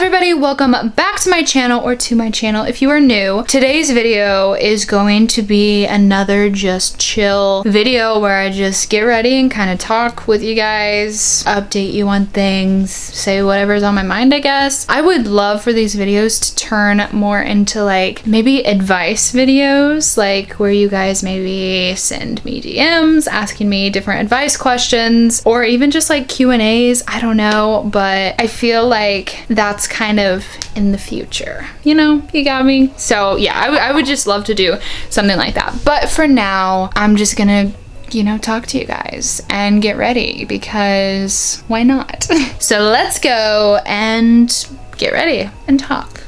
everybody, welcome back to my channel, or to my channel if you are new. Today's video is going to be another just chill video where I just get ready and kind of talk with you guys, update you on things, say whatever's on my mind, I guess. I would love for these videos to turn more into like maybe advice videos, like where you guys maybe send me DMs asking me different advice questions, or even just like Q&As. I don't know, but I feel like that's kind of in the future, you know, you got me? So yeah, I would just love to do something like that. But for now, I'm just gonna, you know, talk to you guys and get ready, because why not? So let's go and get ready and talk.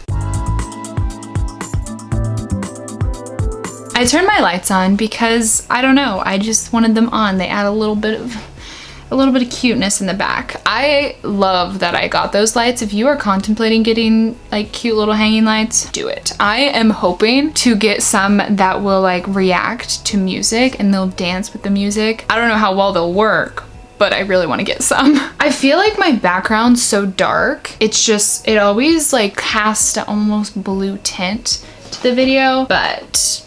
I turned my lights on because I don't know, I just wanted them on. They add a little bit of cuteness in the back. I love that I got those lights. If you are contemplating getting like cute little hanging lights, do it. I am hoping to get some that will like react to music and they'll dance with the music. I don't know how well they'll work, but I really want to get some. I feel like my background's so dark. It's just, it always like casts an almost blue tint to the video, but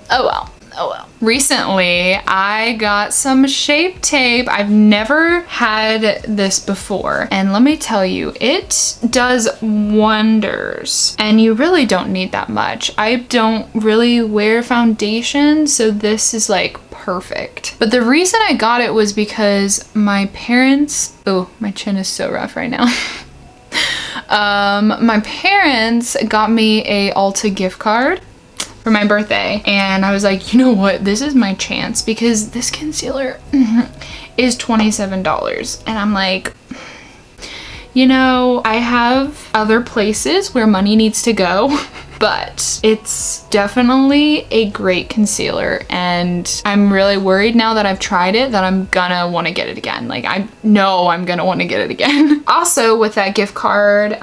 oh well. Oh well. Recently, I got some Shape Tape. I've never had this before, and let me tell you, it does wonders, and you really don't need that much. I don't really wear foundation, so this is like perfect. But the reason I got it was because my parents, oh, my chin is so rough right now. My parents got me a Ulta gift card for my birthday, and I was like, you know what, this is my chance, because this concealer is $27, and I'm like, you know, I have other places where money needs to go, but it's definitely a great concealer, and I'm really worried now that I've tried it that I'm gonna want to get it again. Like, I know I'm gonna want to get it again. Also, with that gift card,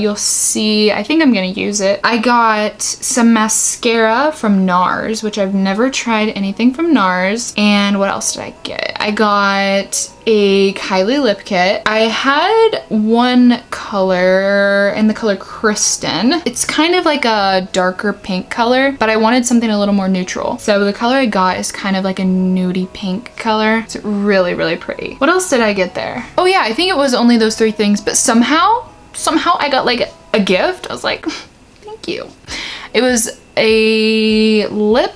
you'll see, I think I'm gonna use it. I got some mascara from NARS, which I've never tried anything from NARS. And what else did I get? I got a Kylie lip kit. I had one color in the color Kristen. It's kind of like a darker pink color, but I wanted something a little more neutral. So the color I got is kind of like a nudie pink color. It's really, really pretty. What else did I get there? Oh yeah, I think it was only those three things, but somehow I got like a gift. I was like, thank you. It was a lip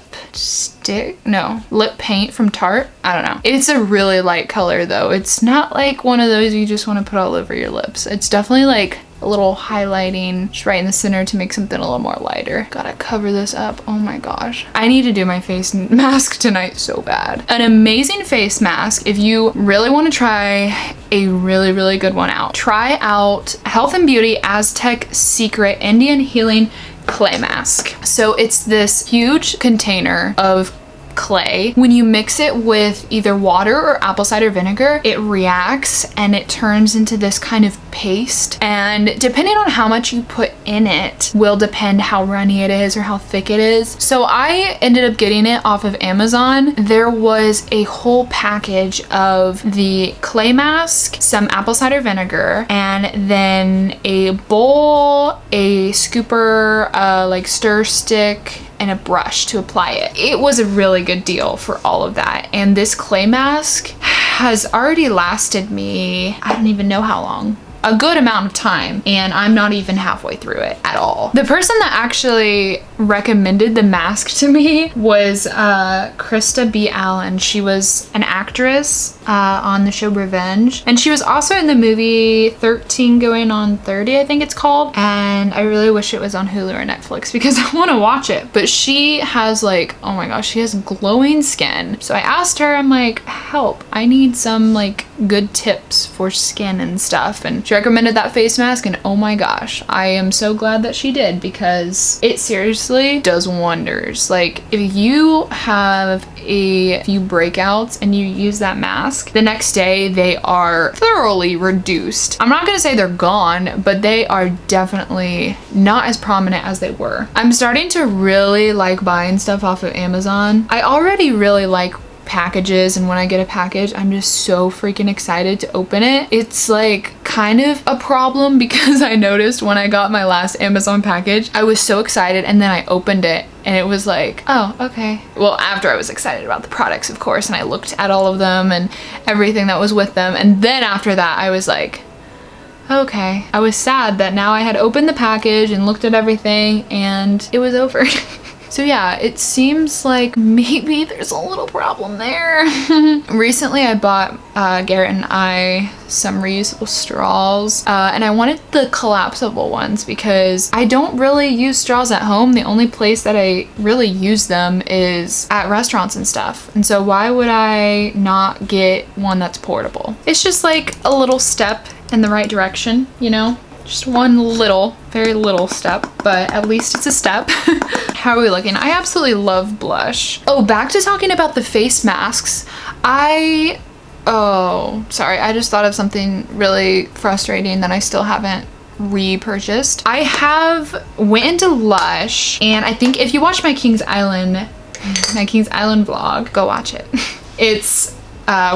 paint from Tarte. I don't know. It's a really light color though. It's not like one of those you just want to put all over your lips. It's definitely like a little highlighting just right in the center to make something a little more lighter. Gotta cover this up. Oh my gosh. I need to do my face mask tonight so bad. An amazing face mask. If you really want to try a really, really good one out, try out Health and Beauty Aztec Secret Indian Healing Clay Mask. So it's this huge container of clay. When you mix it with either water or apple cider vinegar, it reacts and it turns into this kind of paste, and depending on how much you put in it will depend how runny it is or how thick it is. So I ended up getting it off of Amazon. There was a whole package of the clay mask, some apple cider vinegar, and then a bowl, a scooper, like stir stick, and a brush to apply it. It was a really good deal for all of that. And this clay mask has already lasted me, I don't even know how long. A good amount of time, and I'm not even halfway through it at all. The person that actually recommended the mask to me was Krista B. Allen. She was an actress on the show Revenge, and she was also in the movie 13 Going on 30, I think it's called, and I really wish it was on Hulu or Netflix because I want to watch it. But she has like, oh my gosh, she has glowing skin. So I asked her, I'm like, help, I need some like good tips for skin and stuff, and she recommended that face mask, and oh my gosh, I am so glad that she did, because it seriously does wonders. Like, if you have a few breakouts and you use that mask, the next day they are thoroughly reduced. I'm not gonna say they're gone, but they are definitely not as prominent as they were. I'm starting to really like buying stuff off of Amazon. I already really like packages, and when I get a package, I'm just so freaking excited to open it. It's like kind of a problem because I noticed when I got my last Amazon package, I was so excited and then I opened it and it was like, oh, okay. Well, after I was excited about the products, of course, and I looked at all of them and everything that was with them. And then after that, I was like, okay. I was sad that now I had opened the package and looked at everything and it was over. So yeah, it seems like maybe there's a little problem there. Recently I bought Garrett and I some reusable straws and I wanted the collapsible ones because I don't really use straws at home. The only place that I really use them is at restaurants and stuff. And so why would I not get one that's portable? It's just like a little step in the right direction, you know? Just one little, very little step, but at least it's a step. How are we looking? I absolutely love blush. Oh, back to talking about the face masks. Oh, sorry. I just thought of something really frustrating that I still haven't repurchased. I have went into Lush, and I think if you watch my Kings Island vlog, go watch it. It's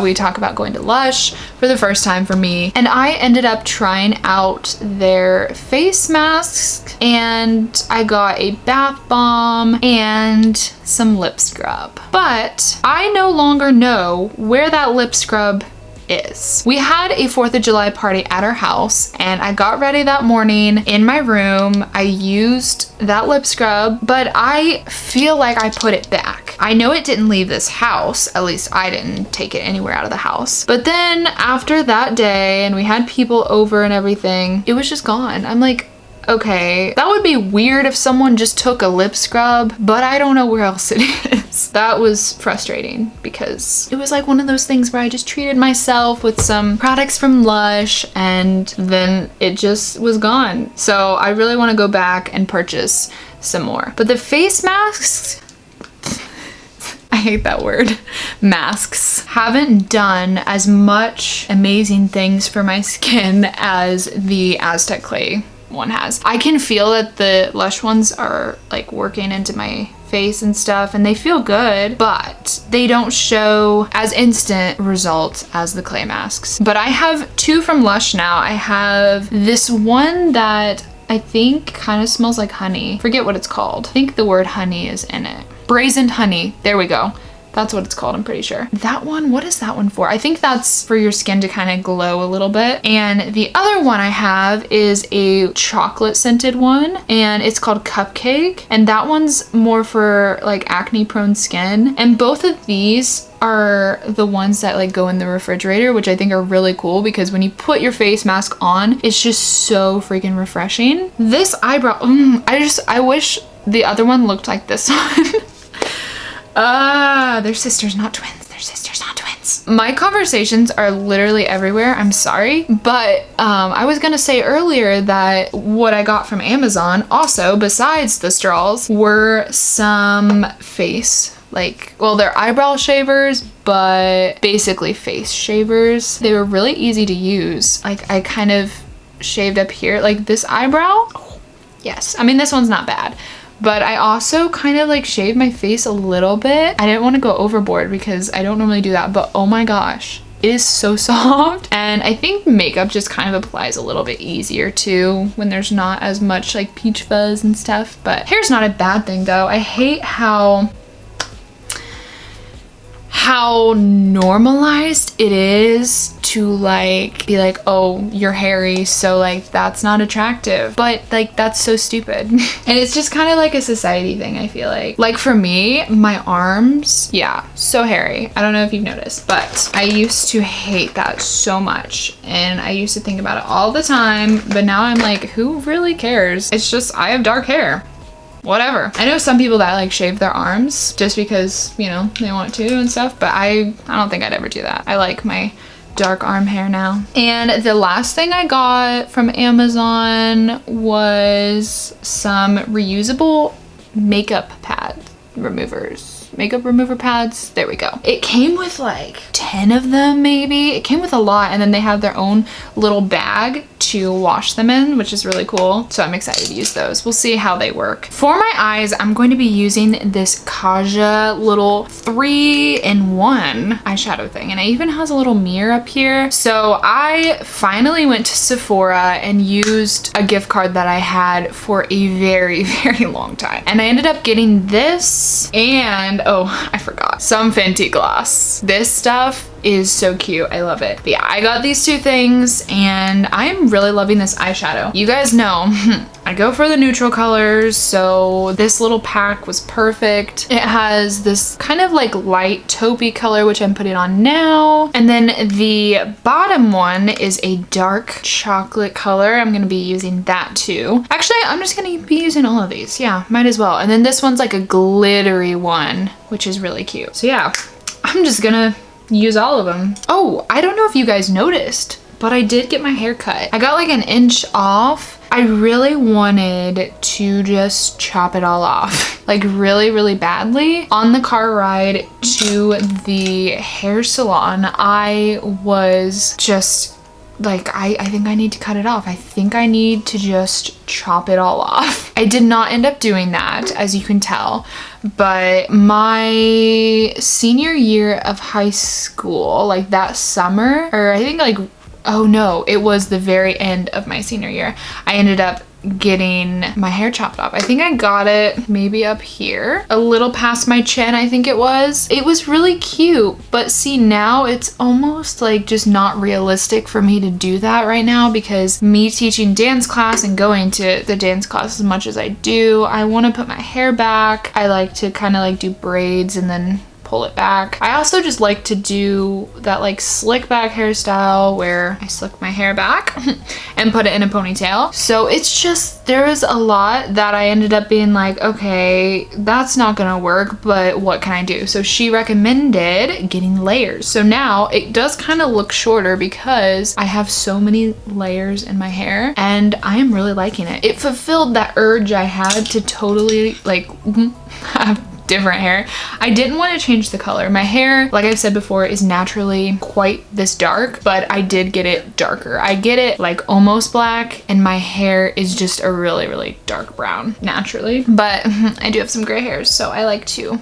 we talk about going to Lush for the first time for me, and I ended up trying out their face masks, and I got a bath bomb and some lip scrub. But I no longer know where that lip scrub is. We had a 4th of July party at our house and I got ready that morning in my room. I used that lip scrub, but I feel like I put it back. I know it didn't leave this house, at least I didn't take it anywhere out of the house. But then after that day and we had people over and everything, it was just gone. I'm like, okay, that would be weird if someone just took a lip scrub, but I don't know where else it is. That was frustrating because it was like one of those things where I just treated myself with some products from Lush and then it just was gone. So I really want to go back and purchase some more. But the face masks, I hate that word, masks, haven't done as much amazing things for my skin as the Aztec Clay one has. I can feel that the Lush ones are like working into my face and stuff and they feel good, but they don't show as instant results as the clay masks. But I have 2 from Lush now. I have this one that I think kind of smells like honey. Forget what it's called. I think the word honey is in it. Braised honey. There we go. That's what it's called, I'm pretty sure. That one, what is that one for? I think that's for your skin to kind of glow a little bit. And the other one I have is a chocolate scented one and it's called Cupcake. And that one's more for like acne prone skin. And both of these are the ones that like go in the refrigerator, which I think are really cool because when you put your face mask on, it's just so freaking refreshing. This eyebrow, I wish the other one looked like this one. They're sisters, not twins. They're sisters, not twins. My conversations are literally everywhere. I'm sorry. But I was gonna say earlier that what I got from Amazon also, besides the straws, were some face, like, well, they're eyebrow shavers, but basically face shavers. They were really easy to use. Like, I kind of shaved up here, like this eyebrow. Yes, I mean, this one's not bad. But I also kind of like shaved my face a little bit. I didn't want to go overboard because I don't normally do that, but oh my gosh, it is so soft. And I think makeup just kind of applies a little bit easier too when there's not as much like peach fuzz and stuff. But hair's not a bad thing though. I hate how normalized it is to like be like, oh, you're hairy, so like that's not attractive, but like that's so stupid. And it's just kind of like a society thing, I feel like for me, my arms, yeah, so hairy. I don't know if you've noticed, but I used to hate that so much and I used to think about it all the time, but now I'm like, who really cares? It's just I have dark hair. Whatever. I know some people that like shave their arms just because, you know, they want to and stuff, but I don't think I'd ever do that. I like my dark arm hair now. And the last thing I got from Amazon was some reusable makeup pad removers. makeup remover pads. There we go. It came with like 10 of them maybe. It came with a lot, and then they have their own little bag to wash them in, which is really cool. So I'm excited to use those. We'll see how they work. For my eyes, I'm going to be using this Kaja little 3-in-1 eyeshadow thing, and it even has a little mirror up here. So I finally went to Sephora and used a gift card that I had for a very, very long time. And I ended up getting this and, oh, I forgot, some Fenty gloss. This stuff is so cute. I love it. But yeah, I got these two things and I'm really loving this eyeshadow. You guys know I go for the neutral colors, so this little pack was perfect. It has this kind of like light taupey color, which I'm putting on now. And then the bottom one is a dark chocolate color. I'm gonna be using that too. Actually, I'm just gonna be using all of these. Yeah, might as well. And then this one's like a glittery one, which is really cute. So yeah, I'm just gonna use all of them. Oh, I don't know if you guys noticed, but I did get my hair cut. I got like an inch off. I really wanted to just chop it all off, like really, really badly. On the car ride to the hair salon, I was just like, I think I need to cut it off. I think I need to just chop it all off. I did not end up doing that, as you can tell, but my senior year of high school, like that summer, or I think like, oh no, it was the very end of my senior year, I ended up getting my hair chopped off. I think I got it maybe up here, a little past my chin, I think it was. It was really cute, but see, now it's almost like just not realistic for me to do that right now, because me teaching dance class and going to the dance class as much as I do, I want to put my hair back. I like to kind of like do braids and then pull it back. I also just like to do that like slick back hairstyle where I slick my hair back and put it in a ponytail. So it's just, there is a lot that I ended up being like, okay, that's not gonna work, but what can I do? So she recommended getting layers. So now it does kind of look shorter because I have so many layers in my hair and I am really liking it. It fulfilled that urge I had to totally like have different hair. I didn't want to change the color. My hair, like I've said before, is naturally quite this dark, but I did get it darker. I get it like almost black, and my hair is just a really, really dark brown naturally. But I do have some gray hairs, so I like to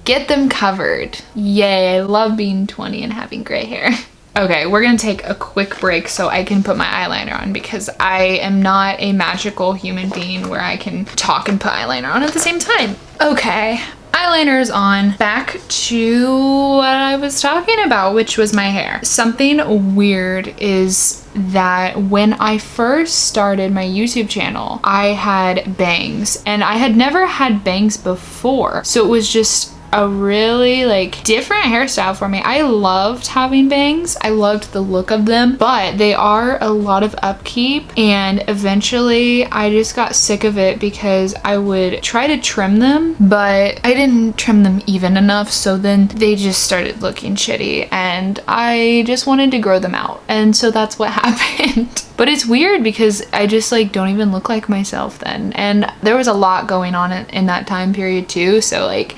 get them covered. Yay, I love being 20 and having gray hair. Okay, we're gonna take a quick break so I can put my eyeliner on, because I am not a magical human being where I can talk and put eyeliner on at the same time. Okay, eyeliner is on. Back to what I was talking about, which was my hair. Something weird is that when I first started my YouTube channel, I had bangs, and I had never had bangs before. So it was just a really like different hairstyle for me. I loved having bangs. I loved the look of them, but they are a lot of upkeep, and eventually I just got sick of it because I would try to trim them, but I didn't trim them even enough, so then they just started looking shitty and I just wanted to grow them out, and so that's what happened. But it's weird because I just like don't even look like myself then, and there was a lot going on in that time period too, so like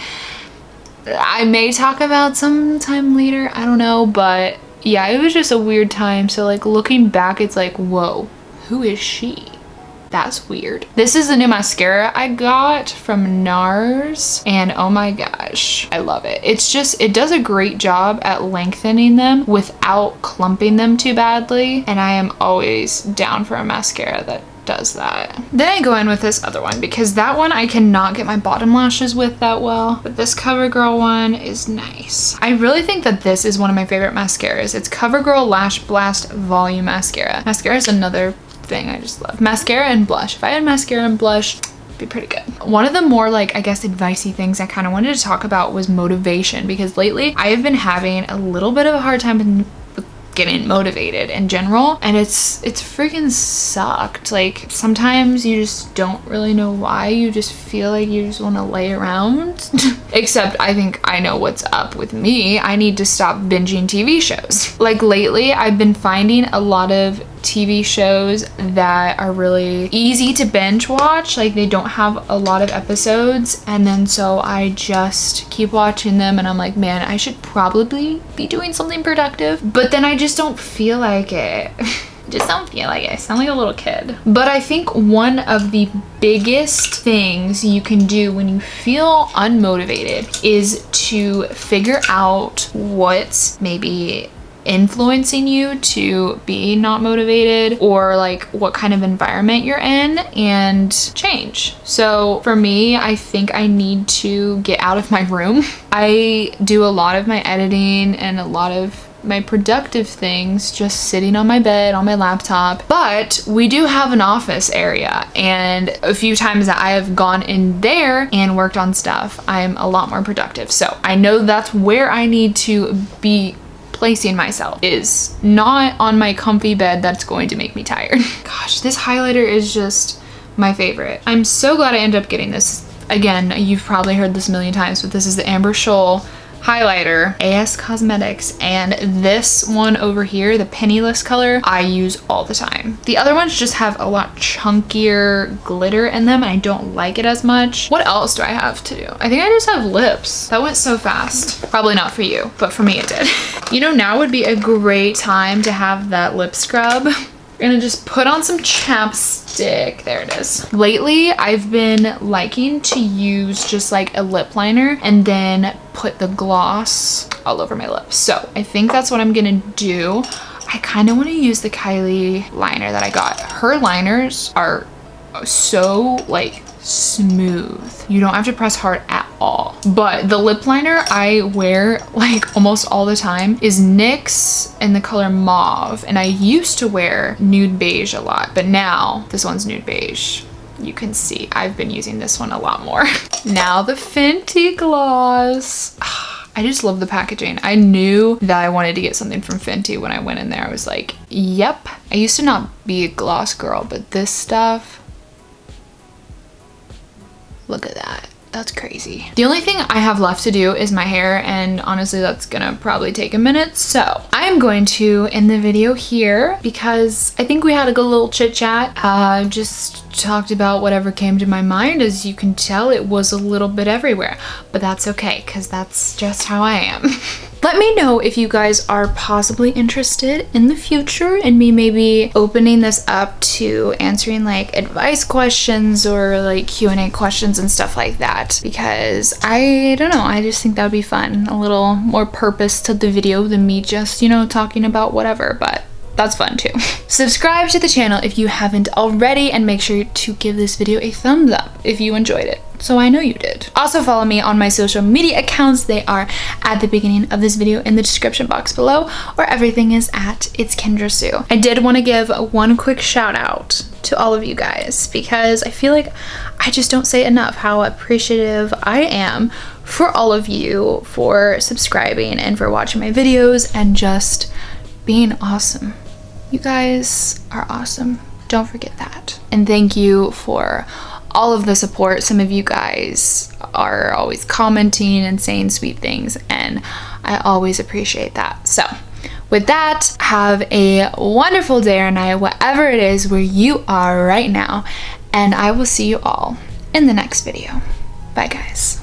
I may talk about sometime later, I don't know, but yeah, it was just a weird time. So like looking back, it's like, whoa, who is she? That's weird. This is the new mascara I got from NARS, and oh my gosh, I love it. It's just, it does a great job at lengthening them without clumping them too badly, and I am always down for a mascara that does that. Then I go in with this other one because that one I cannot get my bottom lashes with that well, but this CoverGirl one is nice. I really think that this is one of my favorite mascaras. It's CoverGirl Lash Blast Volume Mascara. Mascara is another thing I just love. Mascara and blush. If I had mascara and blush, it'd be pretty good. One of the more like, I guess, advicey things I kind of wanted to talk about was motivation, because lately I have been having a little bit of a hard time getting motivated in general, and it's freaking sucked. Like sometimes you just don't really know why, you just feel like you just want to lay around. Except I think I know what's up with me. I need to stop binging TV shows. Like lately I've been finding a lot of TV shows that are really easy to binge watch. Like they don't have a lot of episodes, and then so I just keep watching them and I'm like, man, I should probably be doing something productive, but then I just don't feel like it. Just don't feel like it. I sound like a little kid. But I think one of the biggest things you can do when you feel unmotivated is to figure out what's maybe influencing you to be not motivated, or like what kind of environment you're in, and change. So for me, I think I need to get out of my room. I do a lot of my editing and a lot of my productive things just sitting on my bed on my laptop, but we do have an office area, and a few times that I have gone in there and worked on stuff, I'm a lot more productive. So I know that's where I need to be placing myself, is not on my comfy bed that's going to make me tired. Gosh, this highlighter is just my favorite. I'm so glad I ended up getting this. Again, you've probably heard this a million times, but this is the Amber Shoal highlighter, AS Cosmetics, and this one over here, the Penniless color, I use all the time. The other ones just have a lot chunkier glitter in them, and I don't like it as much. What else do I have to do? I think I just have lips. That went so fast. Probably not for you, but for me it did. You know, now would be a great time to have that lip scrub. We're gonna just put on some chapstick. There it is. Lately, I've been liking to use just like a lip liner and then put the gloss all over my lips. So I think that's what I'm gonna do. I kind of want to use the Kylie liner that I got. Her liners are so like smooth. You don't have to press hard at all. But the lip liner I wear like almost all the time is NYX in the color Mauve, and I used to wear nude beige a lot, but now this one's nude beige. You can see I've been using this one a lot more. Now the Fenty gloss. I just love the packaging. I knew that I wanted to get something from Fenty when I went in there. I was like, yep. I used to not be a gloss girl, but this stuff, look at that. That's crazy. The only thing I have left to do is my hair, and honestly that's gonna probably take a minute. So I'm going to end the video here because I think we had a good little chit chat. Just talked about whatever came to my mind. As you can tell, it was a little bit everywhere, but that's okay because that's just how I am. Let me know if you guys are possibly interested in the future in me maybe opening this up to answering like advice questions or like Q&A questions and stuff like that, because I don't know, I just think that would be fun. A little more purpose to the video than me just, you know, talking about whatever, but that's fun too. Subscribe to the channel if you haven't already, and make sure to give this video a thumbs up if you enjoyed it, so I know you did. Also follow me on my social media accounts. They are at the beginning of this video in the description box below, where everything is at It's Kendra Sue. I did want to give one quick shout out to all of you guys, because I feel like I just don't say enough how appreciative I am for all of you for subscribing and for watching my videos and just being awesome. You guys are awesome. Don't forget that. And thank you for all of the support. Some of you guys are always commenting and saying sweet things, and I always appreciate that. So with that, have a wonderful day or night, whatever it is where you are right now, and I will see you all in the next video. Bye guys.